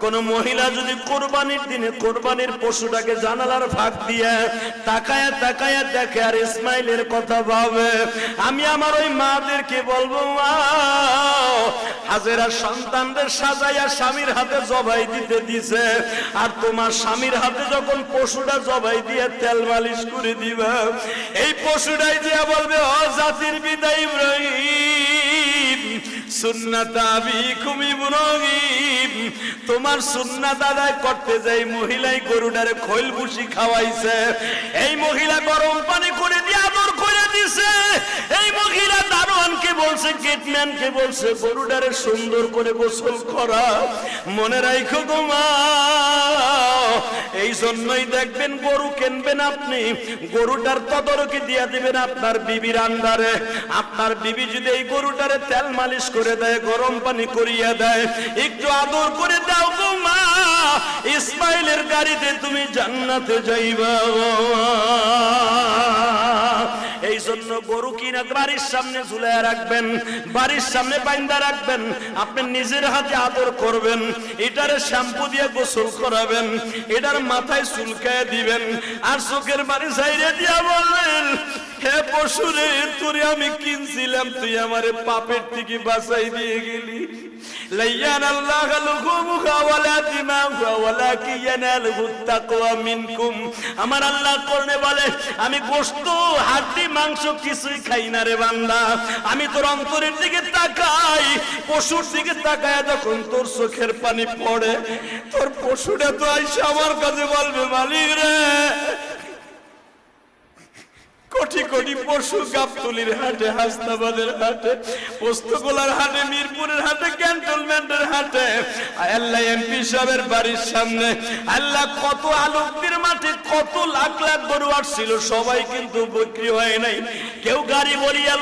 কোন মহিলা যদি কোরবানির দিনে কোরবানির পশুটাকে জানালার ফাঁক দিয়ে তাকায়া তাকায়া দেখে আর ইসমাইলের কথা ভাবে, আমি আমার ওই মাদেরকে বলবো, মা হাজেরা সন্তানদের সাজাইয়া স্বামীর হাতে জবাই দিতে দিছে, আর তোমার স্বামীর হাতে যখন পশুটা জবাই দিয়ে তেল মালিশ করে দিবা, এই পশুটাই দিয়া বলবে, ও জাতির পিতা ইব্রাহিম, সুন্নাত আবিকুম ইব্রাহিম, তোমার সুন্নাত আদায় করতে যাই মহিলাই গরুটারে খৈল ভুসি খাওয়াইছে, এই মহিলা গরম পানি করে দিয়ে আদর করে দিছে, এই মহিলা দারোয়ানকে বলছে, গেটম্যানকে বলছে গরুটারে সুন্দর করে গোসল করা। মনে রাখো গো মা, এই জন্যই দেখবেন গরু কিনবেন আপনি, গরুটার তদারকি দিয়া দিবেন আপনার বিবির আন্ডারে। আপনার বিবি যদি এই গরুটারে তেল মালিশ করে দেয়, গরম পানি করিয়া দেয়, একটু আদর করে দাও গো মা, ইসমাইলের গাড়িতে তুমি জান্নাতে যাইবা। এই জন্য গরু কিনা বাড়ির সামনে ঝুলাইয়া রাখবেন, বাড়ির সামনে বাইন্দা রাখবেন, আপনি নিজের হাতে আদর করবেন, এটারে শ্যাম্পু দিয়ে গোসল করাবেন, এটার মাথায় চুলকায় দিবেন, আর চোখের বাড়ি সাইডে দিয়া বলবেন, হে পশুরে, তোরে আমি কিনছিলাম, তুই আমারে পাপের থেকে বাঁচাই দিয়ে গেলি। লাইয়ান আল্লাহ লুহুমুহা ওয়ালা দিমাউহা ওয়ালাকিন ইয়ানালুহুত তাকওয়া মিনকুম। আমার আল্লাহ কোরআনে বলে, আমি গোশত হাড্ডি মাংস কিছুই খাই না রে বান্দা, আমি তোর অন্তরের দিকে তাকাই, পশুর দিকে তাকায় যখন তোর চোখের পানি পড়ে, তোর পশুটা তো আইসা আমার কাছে বলবে, মালিক রে, কোটি কোটি পশু গাবতলির হাটে, হাসনাবাদের হাটে, পোস্তগোলার হাটে, মিরপুরের হাটে, ক্যান্টনমেন্টের হাটে, আল্লাহ এমপি সাহেবের বাড়ির সামনে, আল্লাহ কত আলোকদের মাঠে কত লাখ লাখ গরু আসছিল, সবাই কিন্তু বিক্রি হয় নাই, কেউ গাড়ি বলিয়া